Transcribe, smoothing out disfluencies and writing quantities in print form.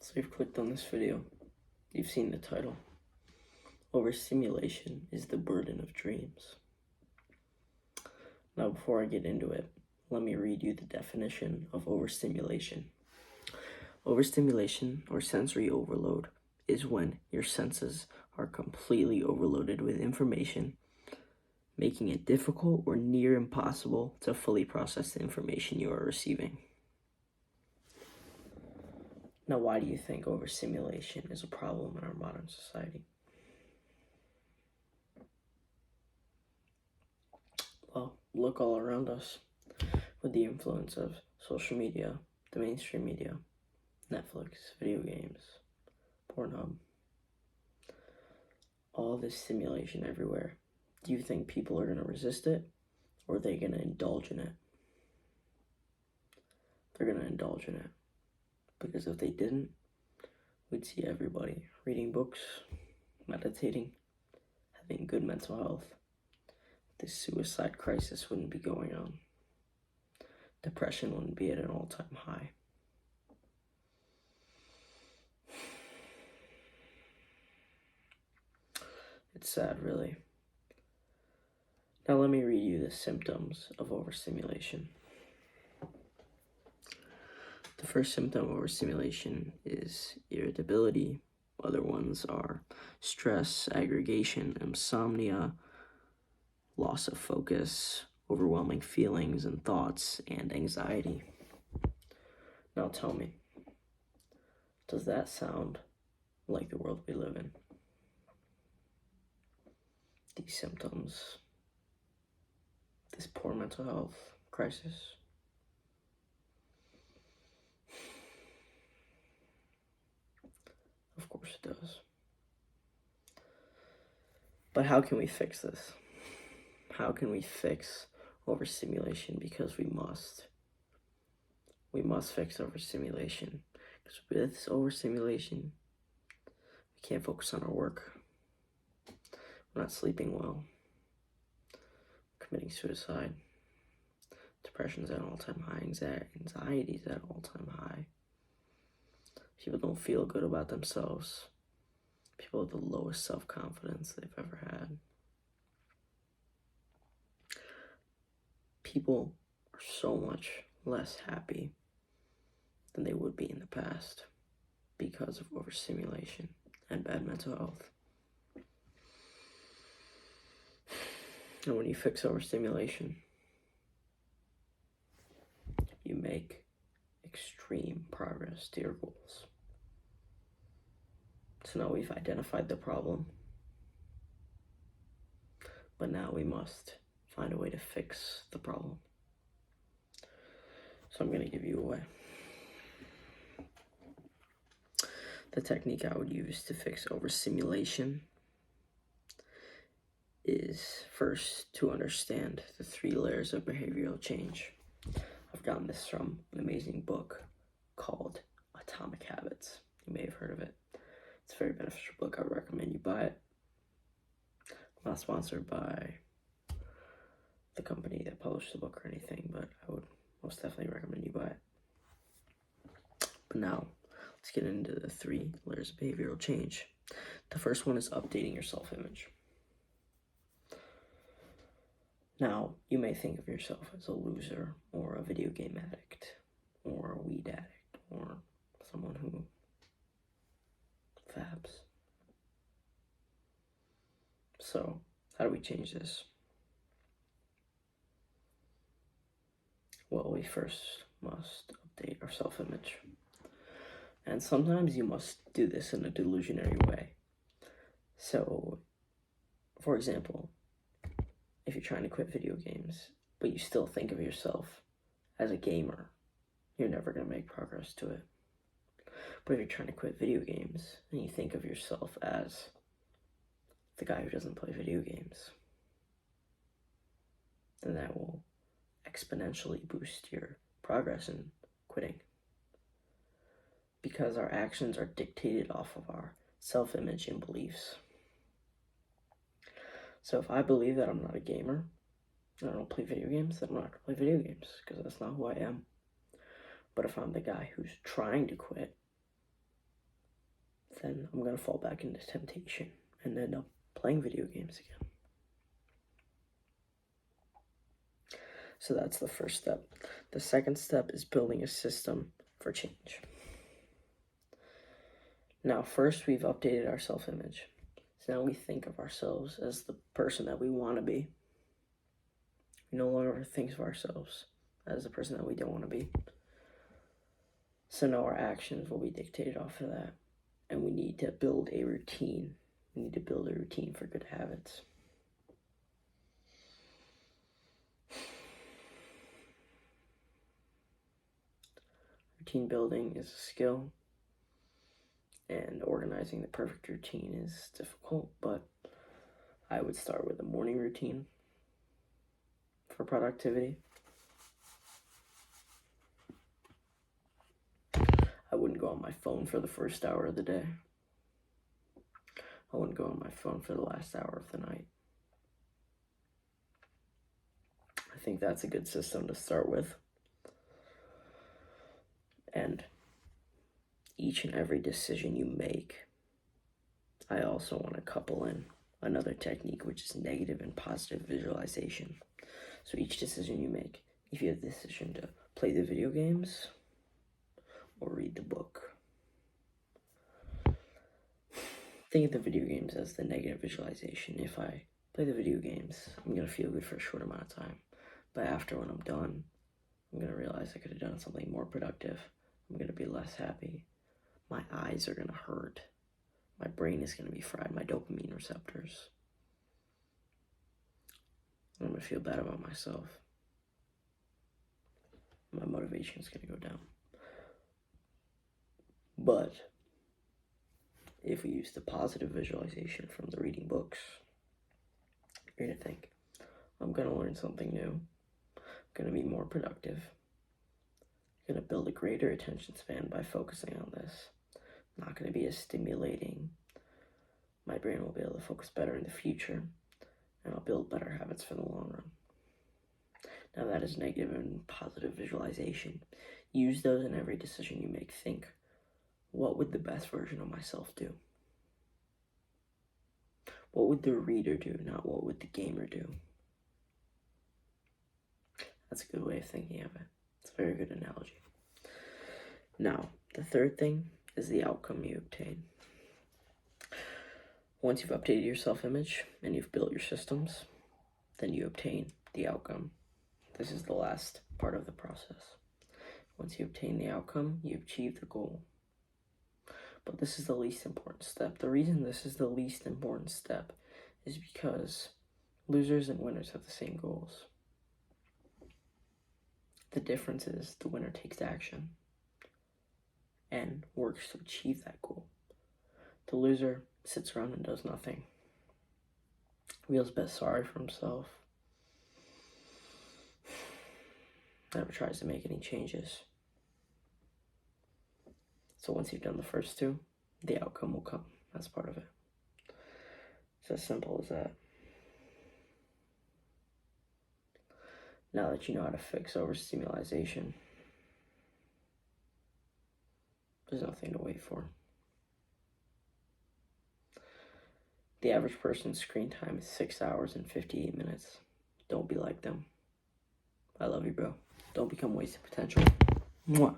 So you've clicked on this video, you've seen the title. Overstimulation is the burden of dreams. Now before I get into it, let me read you the definition of overstimulation. Overstimulation, or sensory overload, is when your senses are completely overloaded with information, making it difficult or near impossible to fully process the information you are receiving. Now, why do you think overstimulation is a problem in our modern society? Well, look all around us with the influence of social media, the mainstream media, Netflix, video games, Pornhub, all this stimulation everywhere. Do you think people are going to resist it, or are they going to indulge in it? They're going to indulge in it. Because if they didn't, we'd see everybody reading books, meditating, having good mental health. This suicide crisis wouldn't be going on. Depression wouldn't be at an all-time high. It's sad, really. Now let me read you the symptoms of overstimulation. The first symptom of overstimulation is irritability. Other ones are stress, aggregation, insomnia, loss of focus, overwhelming feelings and thoughts, and anxiety. Now tell me, does that sound like the world we live in? These symptoms, this poor mental health crisis. Of course it does. But how can we fix this? How can we fix overstimulation? Because we must. We must fix overstimulation. Because with overstimulation, we can't focus on our work. We're not sleeping well. Committing suicide. Depression's at an all-time high. Anxiety's at an all-time high. People don't feel good about themselves. People have the lowest self-confidence they've ever had. People are so much less happy than they would be in the past because of overstimulation and bad mental health. And when you fix overstimulation, you make extreme progress to your goals. So now we've identified the problem, but now we must find a way to fix the problem. So I'm going to give you a way. The technique I would use to fix overstimulation is first to understand the 3 layers of behavioral change. I've gotten this from an amazing book called Atomic Habits. You may have heard of it. It's a very beneficial book. I would recommend you buy it. I'm not sponsored by the company that published the book or anything, but I would most definitely recommend you buy it. But now, let's get into the 3 layers of behavioral change. The first one is updating your self-image. Now, you may think of yourself as a loser, or a video game addict, or a weed addict, or someone who fabs. So, how do we change this? Well, we first must update our self-image. And sometimes you must do this in a delusionary way. So, for example, if you're trying to quit video games, but you still think of yourself as a gamer, you're never going to make progress to it. But if you're trying to quit video games, and you think of yourself as the guy who doesn't play video games, then that will exponentially boost your progress in quitting. Because our actions are dictated off of our self-image and beliefs. So if I believe that I'm not a gamer, and I don't play video games, then I'm not going to play video games, because that's not who I am. But if I'm the guy who's trying to quit, then I'm going to fall back into temptation and end up playing video games again. So that's the first step. The second step is building a system for change. Now, first, we've updated our self-image. So now we think of ourselves as the person that we want to be. We no longer think of ourselves as the person that we don't want to be. So now our actions will be dictated off of that. And we need to build a routine. We need to build a routine for good habits. Routine building is a skill, and organizing the perfect routine is difficult, but I would start with a morning routine for productivity. I wouldn't go on my phone for the first hour of the day. I wouldn't go on my phone for the last hour of the night. I think that's a good system to start with. And each and every decision you make, I also want to couple in another technique, which is negative and positive visualization. So each decision you make, if you have the decision to play the video games or read the book, think of the video games as the negative visualization. If I play the video games, I'm going to feel good for a short amount of time. But after, when I'm done, I'm going to realize I could have done something more productive. I'm going to be less happy. My eyes are going to hurt. My brain is going to be fried, my dopamine receptors. I'm going to feel bad about myself. My motivation is going to go down. But if we use the positive visualization from the reading books, you're going to think, I'm going to learn something new. I'm going to be more productive. I'm going to build a greater attention span by focusing on this. Not going to be as stimulating. My brain will be able to focus better in the future, and I'll build better habits for the long run. Now that is negative and positive visualization. Use those in every decision you make. Think, what would the best version of myself do? What would the reader do, not what would the gamer do? That's a good way of thinking of it. It's a very good analogy. Now, the third thing is the outcome you obtain. Once you've updated your self-image and you've built your systems, then you obtain the outcome. This is the last part of the process. Once you obtain the outcome, you achieve the goal. But this is the least important step. The reason this is the least important step is because losers and winners have the same goals. The difference is the winner takes action and works to achieve that goal. The loser sits around and does nothing. Feels best sorry for himself. Never tries to make any changes. So once you've done the first two, the outcome will come as part of it. It's as simple as that. Now that you know how to fix overstimulation, there's nothing to wait for. The average person's screen time is 6 hours and 58 minutes. Don't be like them. I love you, bro. Don't become wasted potential. Mwah.